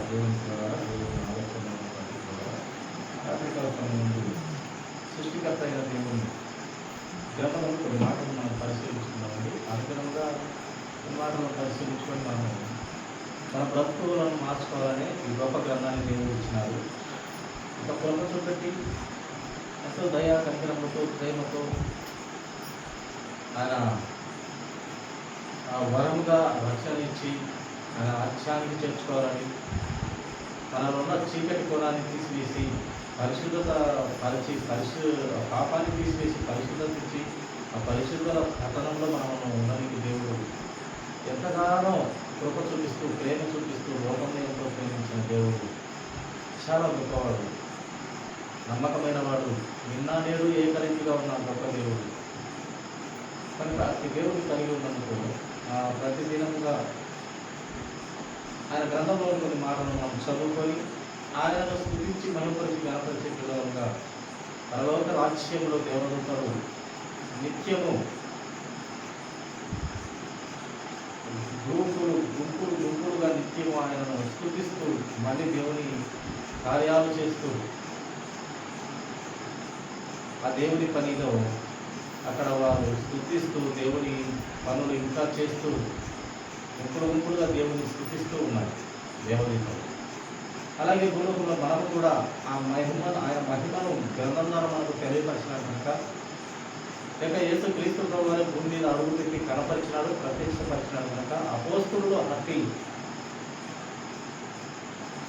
దేవుని ద్వారా దేవుని ఆలోచన ద్వారా రాత్రికాల సమయంలో సృష్టికర్త అయిన దేవుని గ్రంథంలో కొన్ని మాటలు మనం పరిశీలించుకున్నామండి. అనుగుణంగా కొన్ని మాటలను పరిశీలించుకొని మనం మన బ్రతుకులను మార్చుకోవాలని ఈ గొప్ప గ్రంథాన్ని దేవుడు ఇచ్చినారు. ఇక పొలక చూపెట్టి ఎంతో దయా కనికరములతో ప్రేమతో ఆయన వరముగా రక్షణ ఇచ్చి ఆయన రాజ్యానికి చేర్చుకోవాలని మనలో ఉన్న చీకటి కోణాన్ని తీసివేసి పరిశుద్ధత పరిచి పాపాన్ని తీసివేసి పరిశుద్ధత ఇచ్చి ఆ పరిశుద్ధత పట్టణంలో మనం ఉండడానికి దేవుడు ఎంతగానో కృప చూపిస్తూ ప్రేమ చూపిస్తూ లోకంలో ఎంతో ప్రేమించిన దేవుడు చాలా గొప్పవాడు, నమ్మకమైన వాడు, నిన్న నేడు ఏకరీతిగా ఉన్న గొప్ప దేవుడు. కనుక ఈ దేవుడిని కలిగి ఉన్నందుకు ప్రతిదినంగా ఆయన గ్రంథంలో కొన్ని మాటలను మనం చదువుకొని ఆయనను స్థుతించి మహిమపరిచి గణపరిచే పిల్లలుగా పరలోక రాజ్యంలో దేవదూతలు నిత్యము గుంపులుగా నిత్యము ఆయనను స్థుతిస్తూ మళ్ళీ దేవుని కార్యాలు చేస్తూ ఆ దేవుని పనిలో అక్కడ వారు స్థుతిస్తూ దేవుని పనులు ఇంకా చేస్తూ గుంపులుగా దేవుని స్థుతిస్తూ ఉన్నారు దేవదూతలు. అలాగే భూలోకంలో మనము కూడా ఆయన మహిమను గ్రంథం ద్వారా మనకు తెలియపరిచినాడు కనుక, లేక యేసు క్రీస్తు ప్రభు వారి భూమి మీద అడుగు పెట్టి కనపరిచినాడు, ప్రత్యక్షపరిచినాడు కనుక అపోస్తలులు అట్టి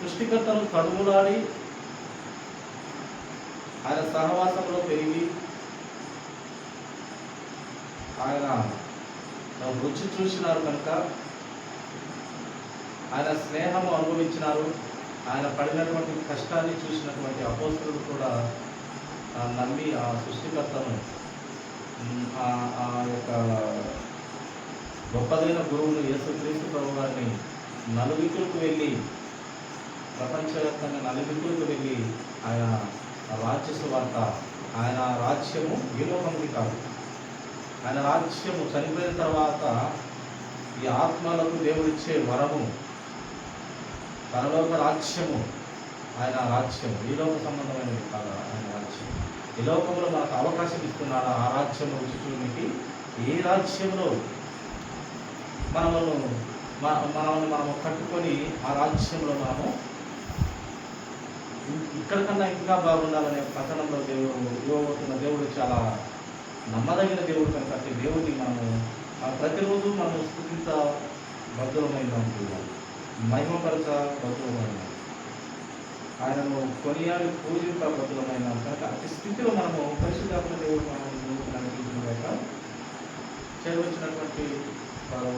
సృష్టికర్తను కడుములాడి ఆయన సహవాసంలో పెరిగి ఆయన రుచి చూసినారు కనుక ఆయన స్నేహము అనుభవించినారు. ఆయన పడినటువంటి కష్టాన్ని చూసినటువంటి అపోస్తలులు కూడా నమ్మి ఆ సృష్టికర్తను ఆ యొక్క గొప్పదైన గురువును యేసుక్రీస్తు ప్రభు గారిని నలుదిక్కులకు వెళ్ళి ప్రపంచవ్యాప్తంగా నలుదిక్కులకు వెళ్ళి ఆయన రాజ్య సువార్త, ఆయన రాజ్యము ఈ లోకంకి కాదు, ఆయన రాజ్యము చనిపోయిన తర్వాత ఈ ఆత్మలకు దేవుడిచ్చే వరము పరలోక రాజ్యము, ఆయన రాజ్యము ఈ లోక సంబంధమైనది కాదు. ఆయన రాజ్యం ఈ లోకంలో మనకు అవకాశం ఇస్తున్నాడు. ఆ రాజ్యము రుచి చూడడానికి ఈ రాజ్యంలో మనము కట్టుకొని ఆ రాజ్యంలో మనము ఇక్కడికన్నా ఇంకా బాగుండాలనే పట్టణంలో ఇవ్వబోతున్న దేవుడు చాలా నమ్మదగిన దేవుడు కనుక దేవుడిని మనము ప్రతిరోజు మనము స్థుతించ బద్ధులమైన మహిమపరచ బద్ధులమైన ఆయనను కొనియాడి పూజించ బద్ధులమైన కనుక అతి స్థితిలో మనము పరిశుద్ధాత్మ దేవుడు మనము కనిపించినక చేరవచ్చినటువంటి వారి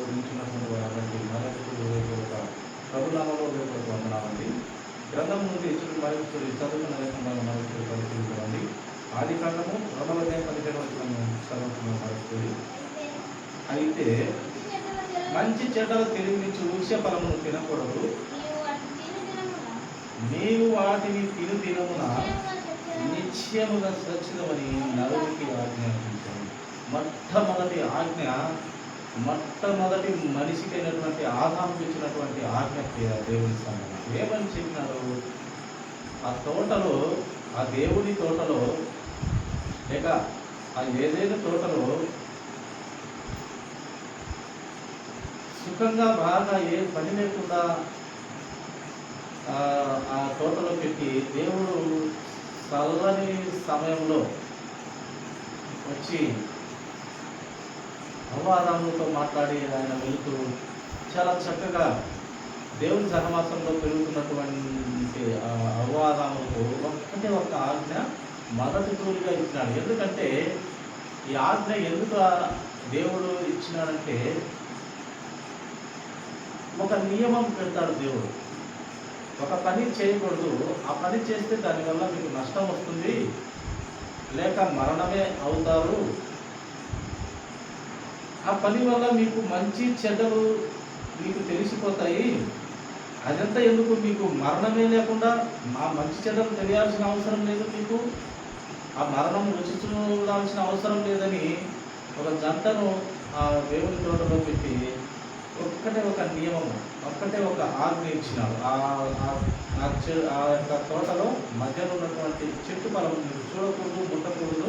ప్రభునామంలో వందనాలండి. గ్రంథం నుండి బైబిల్ చదువుకున్న లేకుండా పరిశీలించండి. ఆది కాండము 2వ అధ్యాయం 17వ వచనం చదువుతున్న పరిస్థితి. అయితే మంచి చెడ్డలు తెలివించి వృక్ష ఫలమును తినకూడదు, నీవు వాటిని తిను దినమున నిశ్చయముగా స్వచ్ఛమని నలుగురికి ఆజ్ఞాపించాను. మొట్టమొదటి మనిషికైనటువంటి ఆదాముకు ఇచ్చినటువంటి ఆజ్ఞ దేవుని సంబంధం ఏమని చెప్పినారు? ఆ తోటలో, ఆ దేవుని తోటలో లేక ఆ ఏదైనా తోటలో సుఖంగా బాగా ఏ పని లేకుండా ఆ తోటలో పెట్టి దేవుడు చల్లని సమయంలో వచ్చి అవ్వారాములతో మాట్లాడి ఆయన వెళుతూ చాలా చక్కగా దేవుని సహవాసంలో పెరుగుతున్నటువంటి అవ్వారాములకు ఒక్క ఆజ్ఞ మొదటి తూలిగా ఇచ్చినాడు. ఎందుకంటే ఈ ఆజ్ఞ ఎందుకు దేవుడు ఇచ్చినాడంటే ఒక నియమం పెడతాడు దేవుడు. ఒక పని చేయకూడదు, ఆ పని చేస్తే దానివల్ల మీకు నష్టం వస్తుంది, లేక మరణమే అవుతారు, ఆ పని వల్ల మీకు మంచి చెడ్డలు మీకు తెలిసిపోతాయి, అదంతా ఎందుకు, మీకు మరణమే లేకుండా ఆ మంచి చెడ్డలు తెలియాల్సిన అవసరం లేదు, మీకు ఆ మరణం రుచి చూడాల్సిన అవసరం లేదని ఒక జంటను ఆ దేవుని తోటలో పెట్టి ఒక్కటే ఒక నియమము ఒక్కటే ఒక ఆజ్ఞ ఇచ్చినాడు. ఆ యొక్క తోటలో మధ్యలో ఉన్నటువంటి చెట్టు ఫలం మీరు చూడకూడదు, ముట్టకూడదు,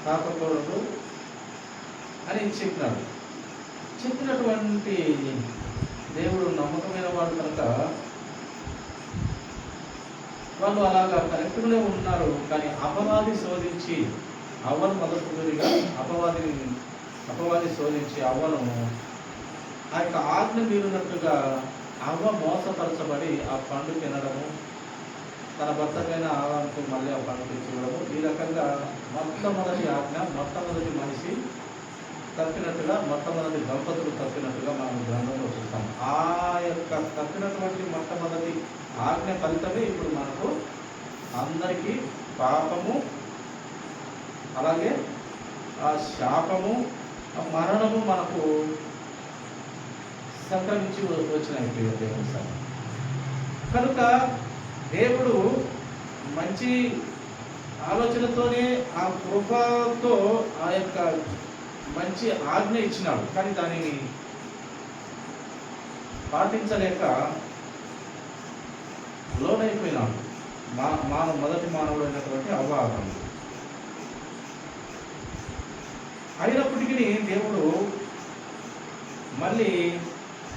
తాకకూడదు అని చెప్పినాడు. చెప్పినటువంటి దేవుడు నమ్మకమైన వాడు కనుక వాళ్ళు అలాగా కరెక్ట్గానే ఉన్నారు. కానీ అపవాది శోధించి అవ్వను మొదటిగా అపవాది శోధించి అవ్వను ఆ యొక్క ఆజ్ఞ మీరున్నట్టుగా అవ్వ మోసపరచబడి ఆ పండు తినడము, తన భర్తకైన ఆవానికి మళ్ళీ ఆ పండు తెచ్చివ్వడము, ఈ రకంగా మొట్టమొదటి ఆజ్ఞ, మొట్టమొదటి మనిషి తప్పినట్టుగా, మొట్టమొదటి దంపతులు తప్పినట్టుగా మనం గ్రంథంలో చూస్తాం. ఆ యొక్క తప్పినటువంటి మొట్టమొదటి ఆజ్ఞ ఫలితమే ఇప్పుడు మనకు అందరికీ పాపము, అలాగే ఆ శాపము, ఆ మరణము మనకు సంక్రమించి వచ్చినాయి దేవుని సార్. కనుక దేవుడు మంచి ఆలోచనతోనే ఆ కృపతో ఆ యొక్క మంచి ఆజ్ఞ ఇచ్చినాడు. కానీ దానిని పాటించలేక లోనైపోయినాడు మొదటి మానవుడు అయినటువంటి అవ్వాదం. అయినప్పటికీ దేవుడు మళ్ళీ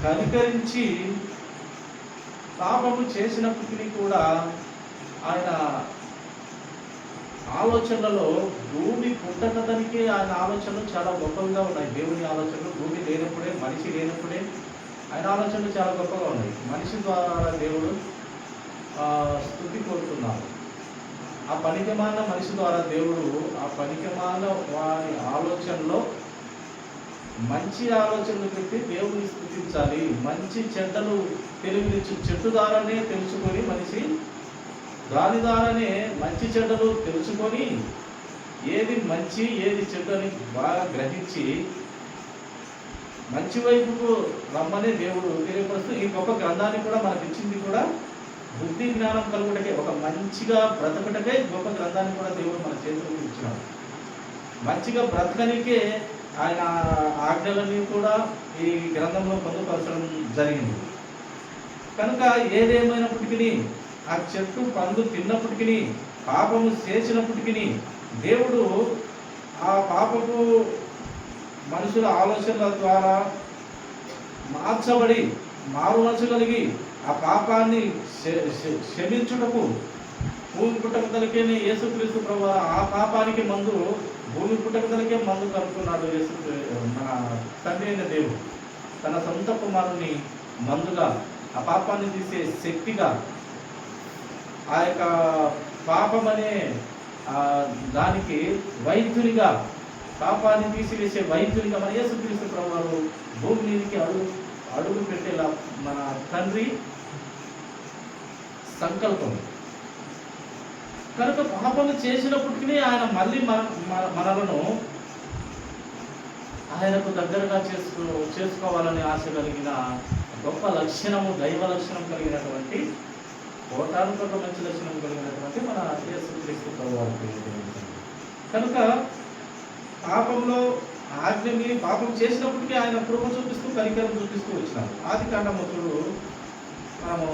కనికరించి పాపము చేసినప్పటికీ కూడా ఆయన ఆలోచనలలో భూమి పుట్టకదానికి ఆయన ఆలోచనలు చాలా గొప్పగా ఉన్నాయి. దేవుని ఆలోచనలు భూమి లేనప్పుడే, మనిషి లేనప్పుడే ఆయన ఆలోచనలు చాలా గొప్పగా ఉన్నాయి. మనిషి ద్వారా దేవుడు స్తుతి కోరుతున్నారు. ఆ పనికిమాలిన మనిషి ద్వారా దేవుడు ఆ పనికిమాలిన వారి ఆలోచనలో మంచి ఆలోచనలు పెట్టి దేవుని స్తుతించాలి. మంచి చెడ్డలు తెలివినిచ్చు చెట్టు ద్వారానే తెలుసుకొని మనిషి దాని ద్వారానే మంచి చెడ్డలు తెలుసుకొని ఏది మంచి ఏది చెడ్డ అని బాగా గ్రహించి మంచి వైపుకు రమ్మనే దేవుడు తెలియపరుస్తూ ఈ గొప్ప గ్రంథాన్ని కూడా మనకి ఇచ్చింది కూడా బుద్ధి జ్ఞానం కలుగుటకే, ఒక మంచిగా బ్రతకటకే గొప్ప గ్రంథాన్ని కూడా దేవుడు మన చేతులకు ఇచ్చినాడు. మంచిగా బ్రతకనికే ఆయన ఆజ్ఞలన్నీ కూడా ఈ గ్రంథంలో పొందుపరచడం జరిగింది. కనుక ఏదేమైనప్పటికీ ఆ చెట్టు పండు తిన్నప్పటికీ, పాపము చేసినప్పటికీ దేవుడు ఆ పాపపు మనుషుల ఆలోచనల ద్వారా మార్చబడి మారు మనసు కలిగి ఆ పాపాన్ని క్షమించుటకు భూమి పుట్టకదలకే యేసుక్రీస్తు ప్రభువు ఆ పాపానికి మందు, భూమి పుట్టకదలకే మందు కనుక్కున్నాడు. మన తండ్రి అయిన దేవుడు తన సొంత కుమారుని మందుగా, ఆ పాపాన్ని తీసే శక్తిగా, ఆ యొక్క పాపం అనే దానికి వైద్యునిగా, పాపాన్ని తీసివేసే వైద్యునిగా మన యేసుక్రీస్తు ప్రభువు భూమి మీదకి అడుగు పెట్టేలా మన తండ్రి సంకల్పం. కనుక పాపము చేసినప్పటికీ ఆయన మళ్ళీ మనలను ఆయనకు దగ్గరగా చేసుకోవాలని ఆశ కలిగిన గొప్ప లక్షణము, దైవ లక్షణం కలిగినటువంటి, కోటానుకొక మంచి లక్షణం కలిగినటువంటి మన యేసుక్రీస్తు ప్రభువు. కనుక పాపంలో ఆజ్ఞ మీరి పాపం చేసినప్పటికీ ఆయన కృప చూపిస్తూ, కనికరం చూపిస్తూ వచ్చినారు. ఆది కాండముతుడు మనము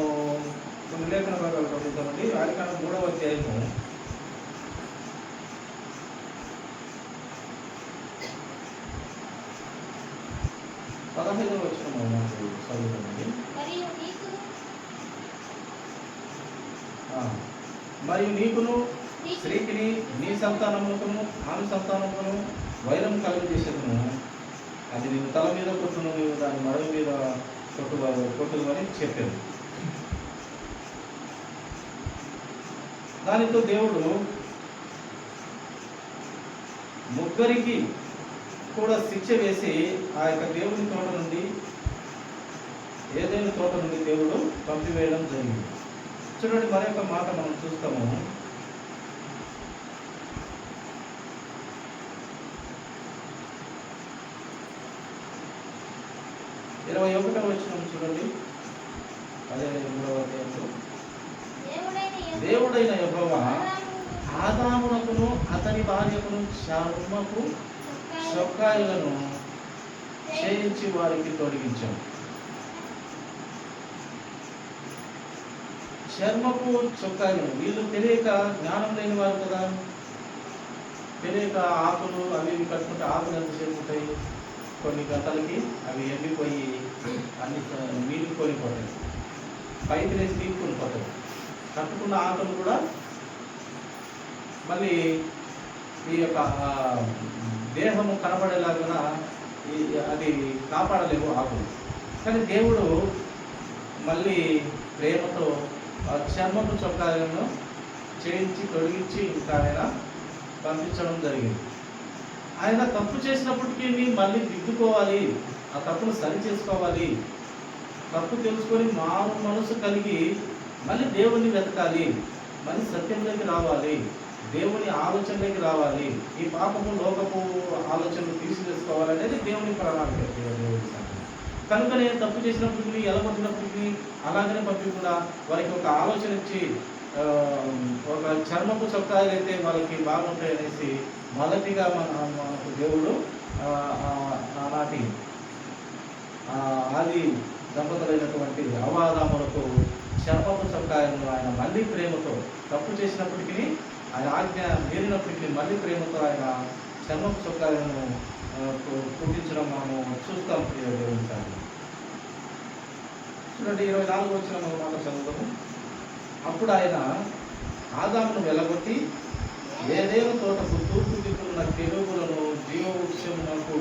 కొన్ని లేఖన భాగాలు చదువుతామండి. ఆది కాండం 3వ అధ్యాయము 15వ వచనము మనకు చదువుతామండి. మరియు నీకును స్త్రీకిని నీ సంతానముకును ఆమె సంతానముకును వైరం కలుగు చేసేదను, అది నీవు తల మీద కొట్టును, నీవు దాని మడవ మీద కొట్టుదు అని చెప్పాను. దానితో దేవుడు ముగ్గురికి కూడా శిక్ష వేసి ఆ యొక్క దేవుని తోట నుండి, ఏదైనా తోట నుండి దేవుడు పంపివేయడం జరిగింది. చూడండి, మరొక మాట మనం చూస్తాము. ఇరవై 21వ వచనం చూడండి. అదే 3వ అధ్యాయంలో దేవుడైన యెహోవా ఆదామునకును అతని భార్యకును చర్మపు చొక్కాయలను చేయించి వారికి తొలగించాం. చర్మపు చొక్కాను. వీళ్ళు తెలియక, జ్ఞానం లేని వారు కదా, తెలియక ఆకులు అవి ఇవి కట్టుకుంటే ఆకులు ఎంతసేపు ఉంటాయి, కొన్ని గంటలకి అవి ఎండిపోయి అన్ని నీళ్ళు పోయిపోతాయి, పైకి లేచి నీళ్ళు కొనిపోతాయి. కట్టుకున్న ఆకులు కూడా మళ్ళీ ఈ యొక్క దేహము కనబడేలాగా అది కాపాడలేవు ఆకులు. కానీ దేవుడు మళ్ళీ ప్రేమతో చర్మపు చొక్కాలను చేయించి తొలగించి ఇంకా ఆయన పంపించడం జరిగింది. ఆయన తప్పు చేసినప్పటికీ మళ్ళీ దిద్దుకోవాలి, ఆ తప్పును సరి చేసుకోవాలి, తప్పు తెలుసుకొని మారు మనసు కలిగి మళ్ళీ దేవుణ్ణి వెతకాలి, మళ్ళీ సత్యంలోకి రావాలి, దేవుని ఆలోచనలోకి రావాలి, ఈ పాపము లోకపు ఆలోచనలు తీసివేసుకోవాలనేది దేవుని ప్రణాళిక. కనుకనే తప్పు చేసినప్పటికీ, ఎలగొట్టినప్పటికీ అలాగనే పంపి కూడా వారికి ఒక ఆలోచన ఇచ్చి ఒక చర్మపు చొక్కాలు అయితే వాళ్ళకి బాగుంటాయి అనేసి మొదటిగా మనకు దేవుడు ఆనాటి ఆది దంపతులైనటువంటి అవాదాములకు చర్మపు చొక్కాలను ఆయన మళ్ళీ ప్రేమతో, తప్పు చేసినప్పటికీ ఆయన ఆజ్ఞ మీరినప్పటికీ మళ్ళీ ప్రేమతో ఆయన చర్మపు చొక్కాలను పుట్టించడం మనము చూస్తాం. దేవుని సార్ చూడండి, 24 వచ్చిన మాట చదువుతాము. అప్పుడు ఆయన ఆదామును వెలగొట్టి ఏదేను తోటకు తూర్పు దిక్కున్న కెరూబులను, జీవవృక్షమునకు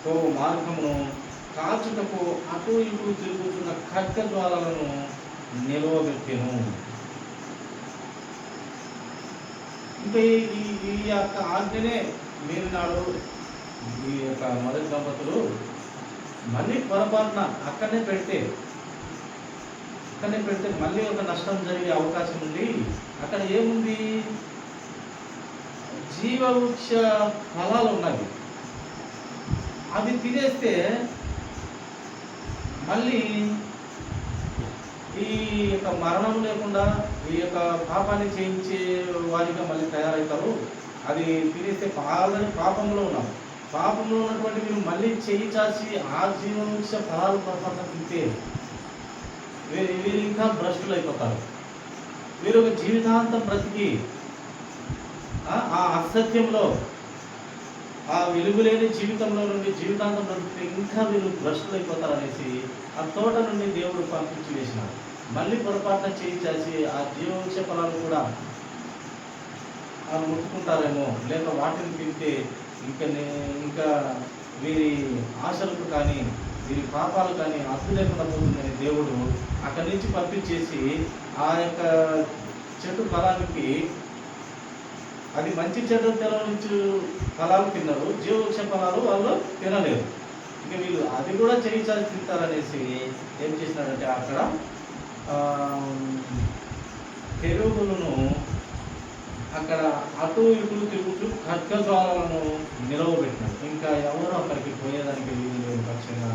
పోవు మార్గమును కాచుటకు అటు ఇటు తిరుగుతున్న ఖడ్గజ్వాలలను నిలవబెట్టెను. ఇంకా ఈ యొక్క ఆజ్ఞనే మీరినాడు ఈ యొక్క మొదటి దంపతులు మళ్ళీ పొరపాటున అక్కడనే పెడితే మళ్ళీ ఒక నష్టం జరిగే అవకాశం ఉంది. అక్కడ ఏముంది, జీవవృక్ష ఫలాలు ఉన్నాయి, అవి తినేస్తే మళ్ళీ ఈ యొక్క మరణం లేకుండా ఈ యొక్క పాపాన్ని చేయించే వారిగా మళ్ళీ తయారవుతారు. అది తినేస్తే ఆల్రెడీ పాపంలో ఉన్నాం, పాపంలో ఉన్నటువంటి మీరు మళ్ళీ చేయి చాచి ఆ జీవవృక్ష ఫలాలు పొరపాటున తింటే వీరు ఇంకా భ్రష్టులు అయిపోతారు. వీరు ఒక జీవితాంతం బ్రతికి ఆ అసత్యంలో, ఆ వెలుగులేని జీవితంలో నుండి జీవితాంతం బ్రతికితే ఇంకా వీరు భ్రష్టులు అయిపోతారు అనేసి ఆ తోట నుండి దేవుడు పంపించి వేసినాడు. మళ్ళీ పొరపాటున చేయి చాచి ఆ జీవవృక్ష ఫలాలు కూడా ముట్టుకుంటారేమో, లేక వాటిని తింటే ఇంకా వీరి ఆశలకు కానీ వీరి పాపాలు కానీ అర్థం లేకుండా పోతుందని దేవుడు అక్కడి నుంచి పంపించేసి ఆ యొక్క చెట్టు ఫలానికి, అది మంచి చెట్టు తెలవనించు ఫలాలు తిన్నారు, జీవవృక్ష ఫలాలు వాళ్ళు తినలేరు. ఇంకా వీళ్ళు అది కూడా చేయించాలి తింటారనేసి ఏం చేసినాడంటే అక్కడ కెరూబులను అక్కడ అటు ఇటు తిరుగుతూ ఖడ్గజ్వాలలను నిలవబెట్టినాడు. ఇంకా ఎవరు అక్కడికి పోయేదానికి వీలు లేని పక్షంగా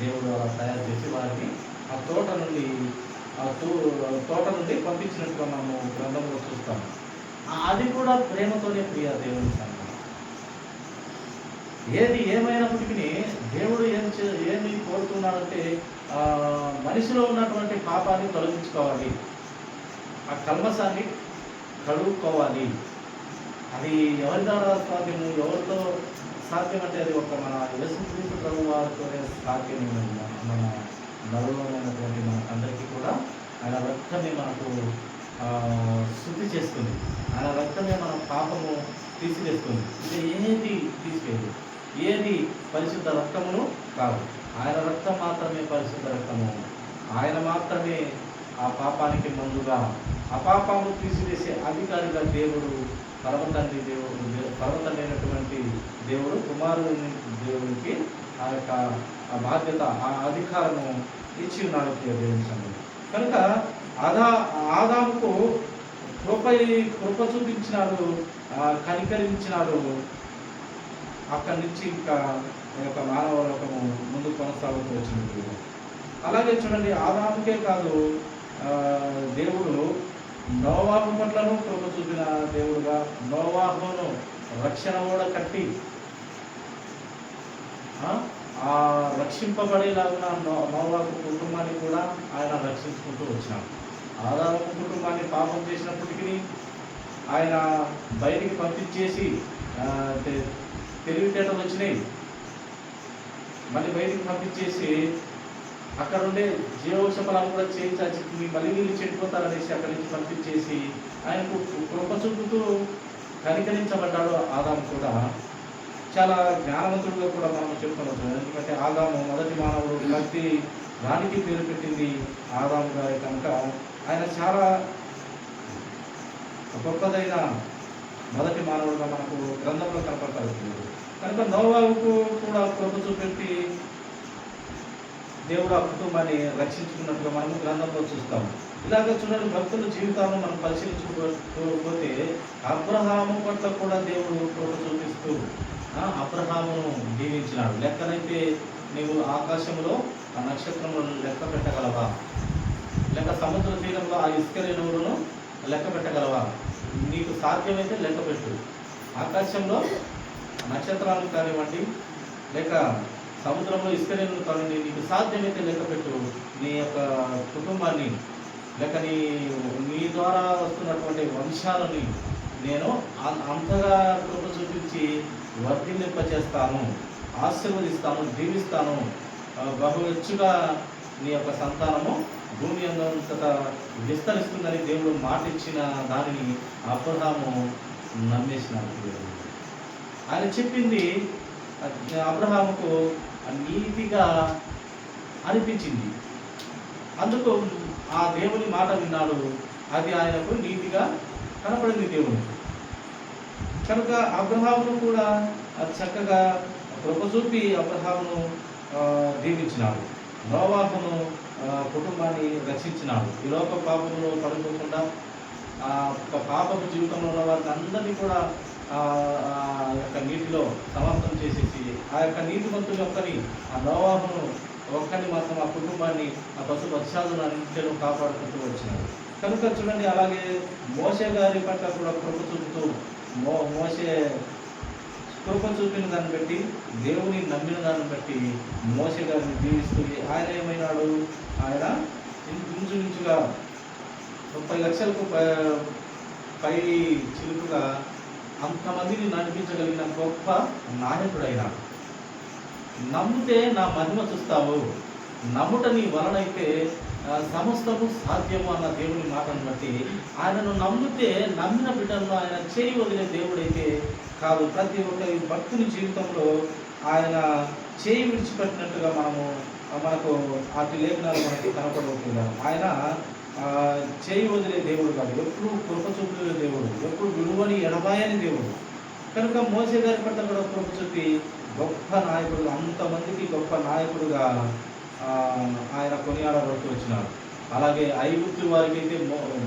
దేవుడు అలా తయారు చేసి వారిని ఆ తోట నుండి పంపించినట్టుగా మనము గ్రంథంలో చూస్తాము. అది కూడా ప్రేమతోనే ప్రియ దేవుని సంఘం. ఏది ఏమైనప్పటికీ దేవుడు ఏమి కోరుతున్నాడంటే మనిషిలో ఉన్నటువంటి పాపాన్ని తొలగించుకోవాలి, ఆ కల్మసాన్ని కడుక్కోవాలి. అది ఎవరి ద్వారా సాధ్యము, ఎవరితో సాధ్యం అంటే అది ఒక మన యేసుక్రీస్తు ప్రభు వారితోనే సాధ్యం. మన నలులోనైనటువంటి మన తండ్రికి కూడా ఆయన రక్తమే మనకు శుద్ధి చేస్తుంది, ఆయన రక్తమే మన పాపము తీసివేస్తుంది. ఇది ఏది తీసివేయదు, ఏది పరిశుద్ధ రక్తమును కాదు. ఆయన రక్తం మాత్రమే పరిశుద్ధ రక్తము, ఆయన మాత్రమే ఆ పాపానికి మందుగా, ఆ పాపము తీసివేసే అధికారిగా దేవుడు పరమతండ్రి అయినటువంటి దేవుడు కుమారుని దేవుడికి ఆ యొక్క బాధ్యత, ఆ అధికారము ఇచ్చి ఉన్నాడు దేవుని సంగతి. కనుక ఆదాముకు కృప చూపించినాడు, కనికరించినాడు. అక్కడి నుంచి ఇంకా ఒక మానవ లోకము ముందు కొనసాగుతూ వచ్చినట్టు. అలాగే చూడండి, ఆదాముకే కాదు దేవుడు నోవాహు పట్లను కృప చూపిన దేవుడుగా, నోవాహును రక్షణ కూడా కట్టి ఆ రక్షింపబడేలాగా నోవాహు కుటుంబాన్ని కూడా ఆయన రక్షించుకుంటూ వచ్చినాడు. ఆదాము కుటుంబాన్ని పాపం చేసినప్పటికీ ఆయన బయటికి పంపించేసి తెలివితేటలు వచ్చినాయి, మళ్ళీ బయటికి పంపించేసి అక్కడ ఉండే జీవవృక్ష ఫలాలు కూడా చేయించి మళ్ళీ వీళ్ళు చెడిపోతారనేసి అక్కడి నుంచి పంపించేసి ఆయనకు కృప చూపుతూ కనికరించబడ్డాడు. ఆదాము కూడా చాలా జ్ఞానవంతుడిగా కూడా మనం చెప్పుకోవచ్చు. ఎందుకంటే ఆదాము మొదటి మానవుడు, ప్రతి దానికి పేరు పెట్టింది ఆదాము గారి కనుక ఆయన చాలా గొప్పదైన మొదటి మానవుడుగా మనకు గ్రంథంలో కనపడతారు. కనుక నోవాహుకు కూడా కృప చూపెట్టి దేవుడు ఆ కుటుంబాన్ని రక్షించుకున్నట్టుగా మనము గ్రంథంలో చూస్తాము. ఇలాగ చూడండి, భక్తుల జీవితాలను మనం పరిశీలించుకోకపోతే అబ్రహాము పట్ల కూడా దేవుడు కృప చూపిస్తూ అబ్రహామును దీవించినాడు. లెక్కనైతే నీవు ఆకాశంలో ఆ నక్షత్రములను లెక్క పెట్టగలవా? లేక సముద్ర తీరంలో ఆ ఇసుక రేణువులను లెక్క పెట్టగలవా? నీకు సాధ్యమైతే లెక్క పెట్టు. ఆకాశంలో నక్షత్రాలను కానివ్వండి, లేక సముద్రంలో ఇసుక రేణువులు కానివ్వండి, నీకు సాధ్యమైతే లెక్క పెట్టు. నీ యొక్క కుటుంబాన్ని లేక నీ ద్వారా వస్తున్నటువంటి వంశాలని నేను అంతగా కృప చూపించి వర్ధిల్లింపచేస్తాను, ఆశీర్వదిస్తాను, దీవిస్తాను. బహు హెచ్చుగా నీ యొక్క సంతానము భూమి అంతటా విస్తరిస్తుందని దేవుడు మాట ఇచ్చిన దానిని అబ్రహాము నమ్మేసినాడు. ఆయన చెప్పింది అబ్రహాముకు నీతిగా అనిపించింది. అందుకు ఆ దేవుని మాట విన్నాడు. అది ఆయనకు నీతిగా కనపడింది దేవుడు. కనుక అబ్రహామును కూడా చక్కగా కృప చూపి అబ్రహామును దీవించినాడు. నోవాహును కుటుంబాన్ని రక్షించినాడు. ఈ లోక పాపములో పడుకోకుండా పాపపు జీవితంలో ఉన్న వారిని అందరినీ కూడా యొక్క నీటిలో సమాప్తం చేసేసి ఆ యొక్క నీతిమంతుని ఒక్కని, ఆ నోవాహును ఒక్కని మాత్రం ఆ కుటుంబాన్ని ఆ పశు పశ్చాదులను అన్నింటిలో కాపాడుకుంటూ వచ్చినాడు. కనుక చూడండి, అలాగే మోషే గారి పట్ల కూడా కృప చూపుతూ మోషే కృప చూపిన దాన్ని బట్టి, దేవుని నమ్మిన దాన్ని బట్టి మోషే గారిని దీవిస్తూ ఆయన ఏమైనాడు? ఆయన ఇంచుమించుగా 30 లక్షలకు పై చిలుపుగా అంతమందిని నడిపించగలిగిన గొప్ప నాయకుడైనాడు. నమ్మితే నా మహిమ చూస్తావు, నమ్ముట నీ వలనైతే సమస్తము సాధ్యము అన్న దేవుని మాటను బట్టి ఆయనను నమ్మితే నమ్మిన బిడ్డలను ఆయన చేయి వదిలే దేవుడైతే కాదు. ప్రతి ఒక్క భక్తుని జీవితంలో ఆయన చేయి విడిచిపెట్టినట్టుగా మనకు అటు లేఖనాలు మనకి కనపడవుతుంది. ఆయన చేయి వదిలే దేవుడు కాదు, ఎప్పుడు కృప చూపే దేవుడు, ఎప్పుడు విలువని ఎడబాయని దేవుడు. కనుక మోసే గారి పట్ల కూడా కృప చూపి గొప్ప నాయకుడు, అంతమందికి గొప్ప నాయకుడుగా ఆయన కొనియాడబడుతూ వచ్చినారు. అలాగే ఐగుప్తు వారికి అయితే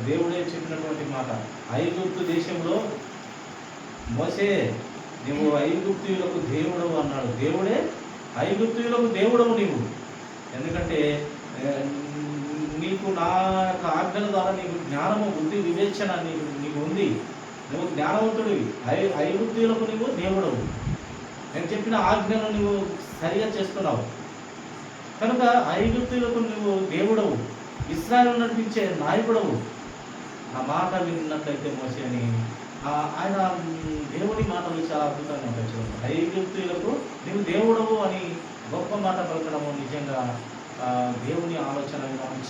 దేవుడే చెప్పినటువంటి మాట, ఐగుప్తు దేశంలో మోసే నువ్వు ఐగుప్తీయులకు దేవుడవు అన్నాడు. దేవుడే ఐగుప్తీయులకు దేవుడవు నీవు. ఎందుకంటే నీకు నా యొక్క ఆజ్ఞల ద్వారా నీకు జ్ఞానము, బుద్ధి, వివేచన నీకు ఉంది. నువ్వు జ్ఞానవంతుడివి. ఐగుప్తీయులకు నీవు దేవుడవు. నేను చెప్పిన ఆజ్ఞను నువ్వు సరిగా చేస్తున్నావు. కనుక ఐగుప్తీయులకు నువ్వు దేవుడవు, ఇశ్రాయేలు నడిపించే నాయకుడవు. ఆ మాట విన్నట్లయితే మోషే అని ఆయన దేవుడి మాటలు చాలా అద్భుతంగా ఉంటాయి. చూడండి, ఐగుప్తీయులకు నీవు దేవుడవు అని గొప్ప మాట పలకడము నిజంగా దేవుని ఆలోచన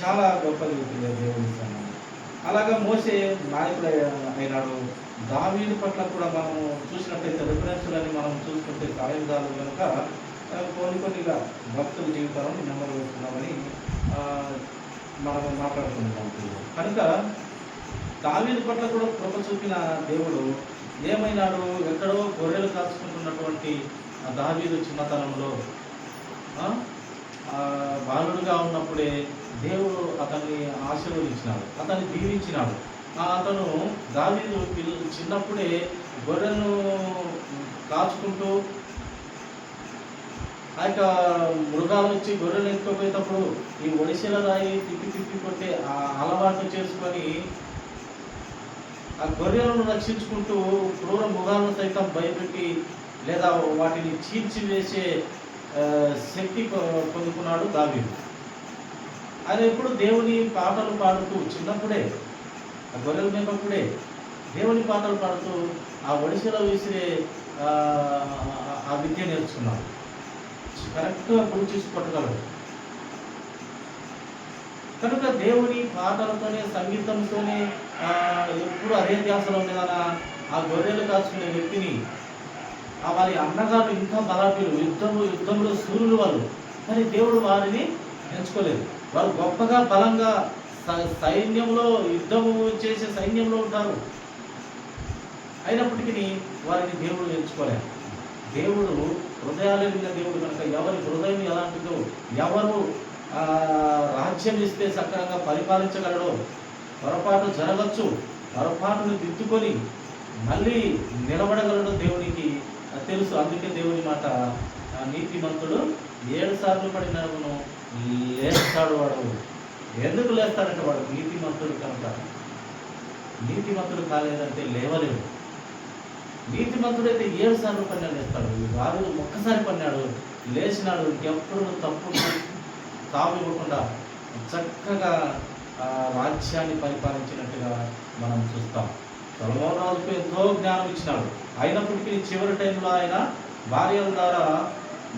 చాలా గొప్పది దేవుని ఇస్తాను. అలాగా మోషే నాయకుడు అయినాడు. దావీదు పట్ల కూడా మనము చూసినట్లయితే రిఫరెన్స్లని మనం చూసుకుంటే సాయుధాలు కనుక కొన్నిగా భక్తుల జీవితాలను నెమ్మది వేస్తున్నామని మనం మాట్లాడుకుంటున్నాం. కనుక దావీదు పట్ల కూడా కృప చూపిన దేవుడు ఏమైనాడు? ఎక్కడో గొర్రెలు కాచుకుంటున్నటువంటి దావీదు చిన్నతనంలో బాలుడుగా ఉన్నప్పుడే దేవుడు అతన్ని ఆశీర్వదించినాడు, అతన్ని దీవించినాడు. అతను దావీదు చిన్నప్పుడే గొర్రెలను కాచుకుంటూ ఆ యొక్క మృగాలు వచ్చి గొర్రెలు ఎత్తుకుపోయేటప్పుడు ఈ ఒడిశల రాయి తిప్పి కొట్టే ఆ అలవాటు చేసుకొని ఆ గొర్రెలను రక్షించుకుంటూ క్రూర మృగాలను సైతం భయపెట్టి లేదా వాటిని చీల్చివేసే శక్తి పొందుకున్నాడు దావీదు. ఆయన ఎప్పుడు దేవుని పాటలు పాడుతూ చిన్నప్పుడే, ఆ గొర్రెల మేపప్పుడే దేవుని పాటలు పాడుతూ ఆ ఒడిశలో విసిరే ఆ విద్య నేర్చుకున్నాడు. కరెక్ట్గా గురి చూసి కొట్టగలడు. కనుక దేవుని పాటలతోనే, సంగీతంతోనే ఎప్పుడు అదే ధ్యాసలో ఉండేదన్న ఆ గొర్రెలు కాచుకునే వ్యక్తిని, వారి అన్నగారు ఇంకా బలాపీలు, యుద్ధంలో సూర్యులు వాళ్ళు, కానీ దేవుడు వారిని ఎంచుకోలేదు. వారు గొప్పగా బలంగా సైన్యంలో యుద్ధము చేసే సైన్యంలో ఉంటారు. అయినప్పటికీ వారిని దేవుడు ఎంచుకోలేదు. దేవుడు హృదయాలు ఎరిగిన దేవుడు కనుక ఎవరి హృదయం ఎలాంటిదో, ఎవరు రాజ్యం ఇస్తే సక్రమంగా పరిపాలించగలడో, పొరపాటు జరగచ్చు, పొరపాటును దిద్దుకొని మళ్ళీ నిలబడగలడో దేవునికి తెలుసు. అందుకే దేవుని మాట, నీతిమంతుడు 7 సార్లు పడినను లేస్తాడు. వాడు ఎందుకు లేస్తాడంటే వాడు నీతిమంతుడు కనుక. నీతిమంతుడు కాలేదంటే లేవలేడు. నీతిమంతుడైతే 7 సార్లు పడినా లేస్తాడు. రాజు ఒక్కసారి పడినాడు, లేచినాడు. ఎప్పుడు తప్పు తావు ఇవ్వకుండా చక్కగా రాజ్యాన్ని పరిపాలించినట్టుగా మనం చూస్తాం. సొలొమోను రాజుకు ఎంతో జ్ఞానం ఇచ్చినాడు. అయినప్పటికీ చివరి టైంలో ఆయన భార్యల ద్వారా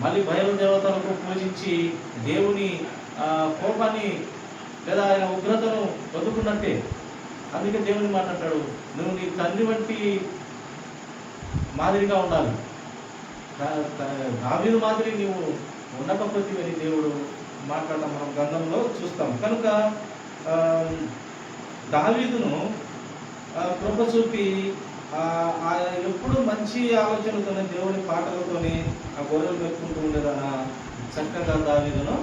మళ్ళీ బయలుదేవతలకు పూజించి దేవుని కోపాన్ని లేదా ఆయన ఉగ్రతను పొందుకున్నట్టే. అందుకే దేవుని మాట్లాడతాడు, నువ్వు నీ తండ్రి వంటి మాదిరిగా ఉండాలి, దావీదు మాదిరి నీవు ఉండకపోతే అని దేవుడు మాట్లాడటం మనం గ్రంథంలో చూస్తాం. కనుక దావీదును కృప చూపి ఎప్పుడు మంచి ఆలోచనలతోనే, దేవుని పాటలతోనే ఆ గొర్రెలు పెట్టుకుంటూ ఉండేదన్న చక్కగా దావీదును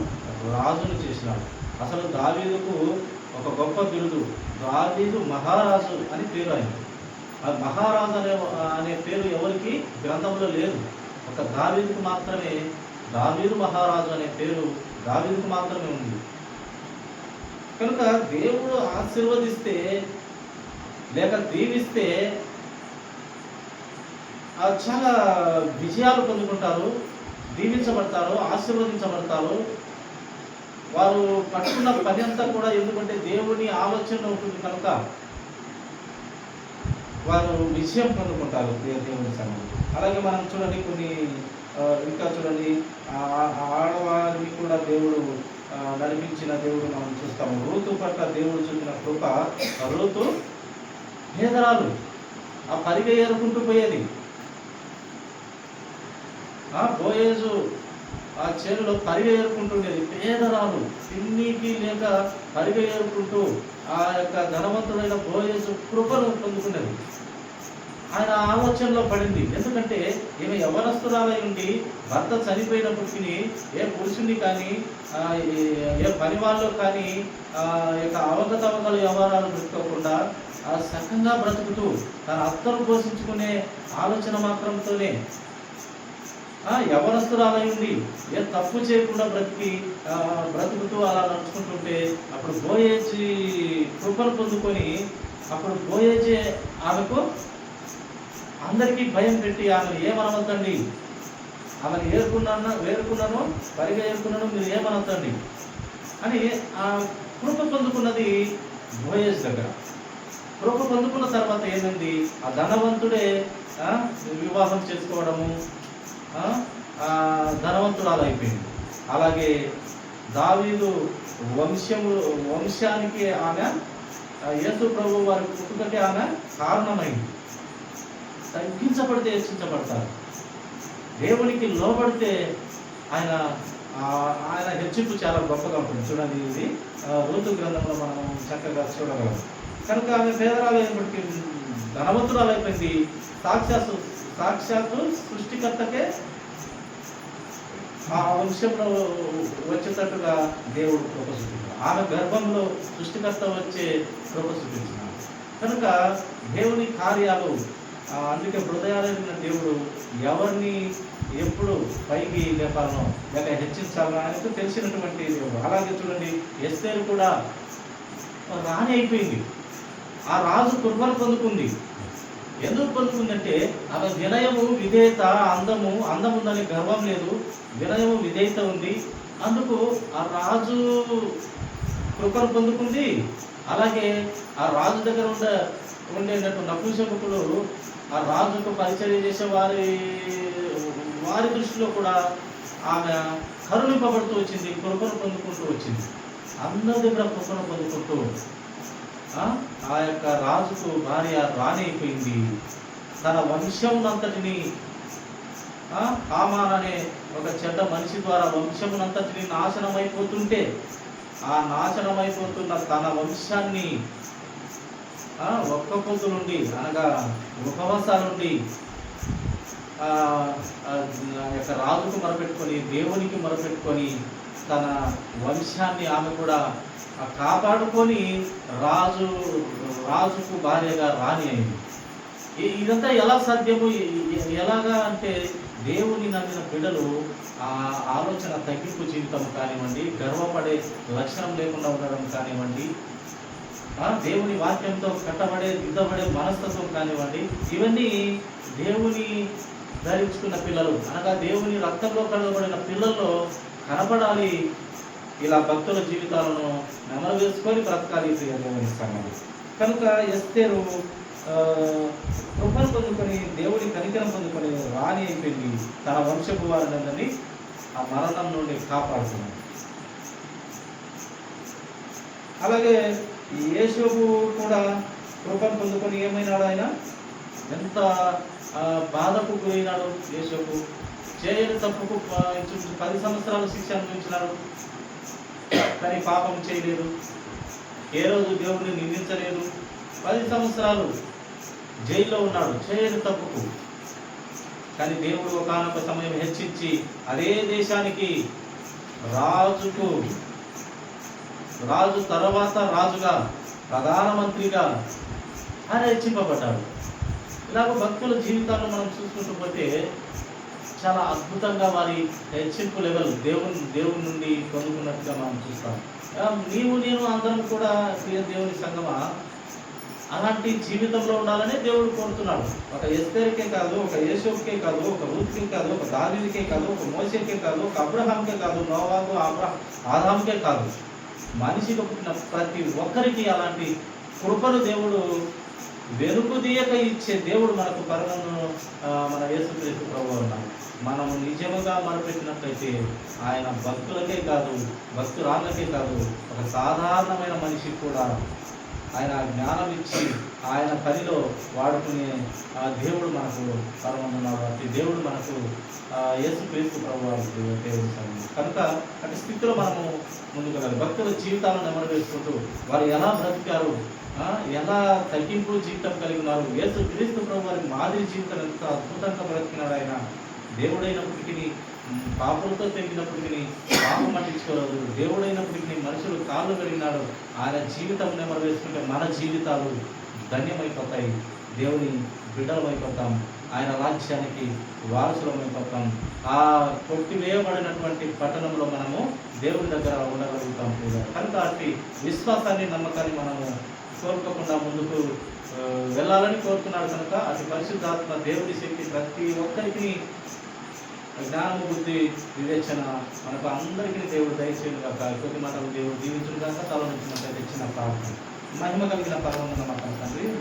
రాజును చేసినాడు. అసలు దావీదుకు ఒక గొప్ప బిరుదు, దావీదు మహారాజు అని పేరు. ఆయన ఆ మహారాజు అనే పేరు ఎవరికి గ్రంథంలో లేదు. ఒక దావీదుకు మాత్రమే దావీదు మహారాజు అనే పేరు దావీదుకు మాత్రమే ఉంది. కనుక దేవుడు ఆశీర్వదిస్తే లేక దీవిస్తే చాలా విజయాలు పొందుకుంటారు, దీవించబడతారు, ఆశీర్వదించబడతారు. వారు పట్టుకున్న పని అంతా కూడా, ఎందుకంటే దేవుని ఆలోచన ఉంటుంది కనుక వారు విజయం పొందుకుంటారు దేవుని సన్నిధిలో. అలాగే మనం చూడండి, కొన్ని ఇంకా చూడండి, ఆడవారిని కూడా దేవుడు నడిపించిన దేవుడు మనం చూస్తాము. రూతు పట్ల దేవుడు చూపిన కృప. రూతు పేదరాలు, ఆ పరిగె ఏరుకుంటూ పోయేది. బోయేజు ఆ చేనులో పరిగె ఏరుకుంటుండేది. పేదరాలు, తిన్నీకి లేక పరిగె ఏరుకుంటూ ఆ యొక్క ధనవంతుడైన బోయేజు కృపను పొందుకునేది. ఆయన ఆలోచనలో పడింది. ఎందుకంటే ఈమె యవ్వనస్తురాలై ఉండి భర్త చనిపోయినప్పటికీ ఏ పురుషుని కానీ ఏ పని వాళ్ళు కానీ యొక్క అవకతవకలు వ్యవహారాలు పెట్టుకోకుండా సకంగా బ్రతుకుతూ తన అత్తను పోషించుకునే ఆలోచన మాత్రంతోనే యవ్వనస్తురాలై ఉండి ఏ తప్పు చేయకుండా బ్రతుకుతూ అలా నడుచుకుంటుంటే, అప్పుడు బోయేజీ కృపను పొందుకొని, అప్పుడు బోయేజీ ఆమెకు అందరికీ భయం పెట్టి, ఆమెను ఏమనవద్దండి, ఆమెను వేరుకున్నాను పరిగా ఏరుకున్నాను, మీరు ఏమనవద్దండి అని ఆ కృప పొందుకున్నది బోయేజ్ దగ్గర. కృప పొందుకున్న తర్వాత ఏంటండి, ఆ ధనవంతుడే వివాహం చేసుకోవడము, ధనవంతురాలు అయిపోయింది. అలాగే దావీదు వంశానికి ఆమె, యేసు ప్రభు వారి పుట్టుకకి ఆమె కారణమైంది. తగ్గించబడితే హెచ్చించబడతారు, దేవునికి లోబడితే ఆయన హెచ్చింపు చాలా గొప్పగా ఉంటుంది. చూడండి, ఇది రూతు గ్రంథంలో మనం చక్కగా చూడగలం. కనుక ఆమె పేదరాలు అయినప్పటికీ ధనవంతురాలు అయిపోయింది. సాక్షాత్తు సృష్టికర్తకే ఆ వంశంలో వచ్చేటట్టుగా దేవుడు కృప చూపించాడు. ఆమె గర్భంలో సృష్టికర్త వచ్చే కృప చూపించినాడు. కనుక దేవుని కార్యాలు, అందుకే హృదయాలైన దేవుడు ఎవరిని ఎప్పుడు పైకి లేపాలనో లేక హెచ్చించాలనో ఆయనకు తెలిసినటువంటి దేవుడు. అలాగే చూడండి, ఎస్తేరు కూడా రాణి అయిపోయింది. ఆ రాజు కృపను పొందుకుంది. ఎందుకు పొందుకుందంటే ఆమె వినయము, విధేయత, అందం ఉందని గర్వం లేదు, వినయము విధేయత ఉంది. అందుకు ఆ రాజు కృపను పొందుకుంది. అలాగే ఆ రాజు దగ్గర ఉండేటటువంటి నపుంసకులు ఆ రాజుకు పరిచర్య చేసే వారి దృష్టిలో కూడా ఆమె కరుణింపబడుతూ వచ్చింది, కృపను పొందుకుంటూ వచ్చింది. అందరి దగ్గర కృపను పొందుకుంటూ ఆ యొక్క రాజుకు భార్య రాణి అయిపోయింది. తన వంశమునంతటిని హామాన్ అనే ఒక చెడ్డ మనిషి ద్వారా వంశమునంతటిని నాశనం అయిపోతుంటే, ఆ నాశనమైపోతున్న తన వంశాన్ని ఒక్క పొద్దు నుండి అనగా ఉపవాసాల నుండి యొక్క రాజుకు మొరపెట్టుకొని, దేవునికి మొరపెట్టుకొని తన వంశాన్ని ఆమె కూడా కాపాడుకొని రాజుకు భార్యగా రాణి అయింది. ఇదంతా ఎలా సాధ్యము? ఎలాగా అంటే దేవుని నమ్మిన బిడ్డలు ఆ ఆలోచన తగ్గింపు జీవితం కానివ్వండి, గర్వపడే లక్షణం లేకుండా ఉండడం కానివ్వండి, దేవుని వాక్యంతో దిద్దబడే మనస్తత్వం కానివ్వండి, ఇవన్నీ దేవుని ధరించుకున్న పిల్లలు అనగా దేవుని రక్తంలో కడగబడిన పిల్లల్లో కనపడాలి. ఇలా భక్తుల జీవితాలను నెమరు వేసుకొని బ్రతకాలి దేవుని సంఘం. కనుక ఎస్తేరు కృపను పొందుకొని దేవుని కనికరం పొందుకొని రాణి అయిపోయింది. తన వంశపు వారిని ఆ మరణం నుండి కాపాడుతున్నాడు. అలాగే యేషోబు కూడా కృపను పొందుకొని ఏమైనాడు? ఆయన ఎంత బాధకు గురైనాడు. యేషోబు చేయని తప్పుకు 10 సంవత్సరాలు శిక్ష అనుభవించినాడు, కానీ పాపం చేయలేదు, ఏ రోజు దేవుడిని నిందించలేదు. 10 సంవత్సరాలు జైల్లో ఉన్నాడు చేయని తప్పుకు. కానీ దేవుడు ఒకానొక సమయం హెచ్చించి అదే దేశానికి రాజు తర్వాత రాజుగా, ప్రధానమంత్రిగా ఆయన హెచ్చింపబడ్డాడు. ఇలాగ భక్తుల జీవితాలను మనం చూసుకుంటూ పోతే చాలా అద్భుతంగా వారి హెచ్చింపు లెవెల్ దేవుని నుండి పొందుకున్నట్టుగా మనం చూస్తాం. నేను అందరం కూడా ప్రియ దేవుని సంగమా అలాంటి జీవితంలో ఉండాలని దేవుడు కోరుతున్నాడు. ఒక ఎస్తేరుకే కాదు, ఒక యేషోబుకే కాదు, ఒక రూత్కే కాదు, ఒక దావీదుకే కాదు, ఒక మోషేకే కాదు, ఒక అబ్రహాంకే కాదు, నోవాహు ఆదాముకే కాదు, మనిషికి పుట్టిన ప్రతి ఒక్కరికి అలాంటి కృపను దేవుడు వెనుకదీయక ఇచ్చే దేవుడు మనకు పరమను మన యేసుక్రీస్తు ప్రభువు ఉన్నాడు. మనము నిజముగా మొరపెట్టినట్లయితే ఆయన భక్తులకే కాదు, భక్తురాళ్ళకే కాదు, ఒక సాధారణమైన మనిషికి కూడా ఆయన జ్ఞానం ఇచ్చి ఆయన పనిలో వాడుకునే దేవుడు మనకు పరమన్నాడు. అతి దేవుడు మనకు యేసుక్రీస్తు ప్రభువు దేవుడు. కనుక అటు స్థితిలో మనము ముందుకు వెళ్ళాలి. భక్తుల జీవితాలను నెమరు వేసుకుంటూ వారు ఎలా బ్రతికారు, ఎలా తగ్గింపు జీవితం కలిగి ఉన్నారు. యేసుక్రీస్తు ప్రభు వారి మాదిరి జీవితం ఎంత అద్భుతంగా బ్రతికినాడు. ఆయన దేవుడైనప్పటికీ, పాపలతో తెగినప్పటికీ పాపం పట్టించుకోలేదు. దేవుడైనప్పటికీ మనుషులు కాళ్ళు కడిగినాడు. ఆయన జీవితం నెమరు వేసుకుంటే మన జీవితాలు ధన్యమైపోతాయి, దేవుని బిడ్డలమైపోతాం, ఆయన రాజ్యానికి వారసులమైపోతాం. ఆ కొట్టివేయబడినటువంటి పట్టణంలో మనము దేవుని దగ్గర ఉండగలుగుతాం. కనుక అట్టి విశ్వాసాన్ని, నమ్మకాన్ని మనము కోరుకోకుండా ముందుకు వెళ్ళాలని కోరుతున్నాడు. కనుక అతి పరిశుద్ధాత్మ దేవుడి శక్తి ప్రతి ఒక్కరికి జ్ఞానము, బుద్ధి, వివేచన మనకు అందరికీ దేవుడు దయచేయను కాక. కొద్ది మాటలు దేవుడు దీవించును కాక. తల నుంచి తెచ్చిన ప్రార్థన మహిమ కలిగిన పరమన్న తండ్రి.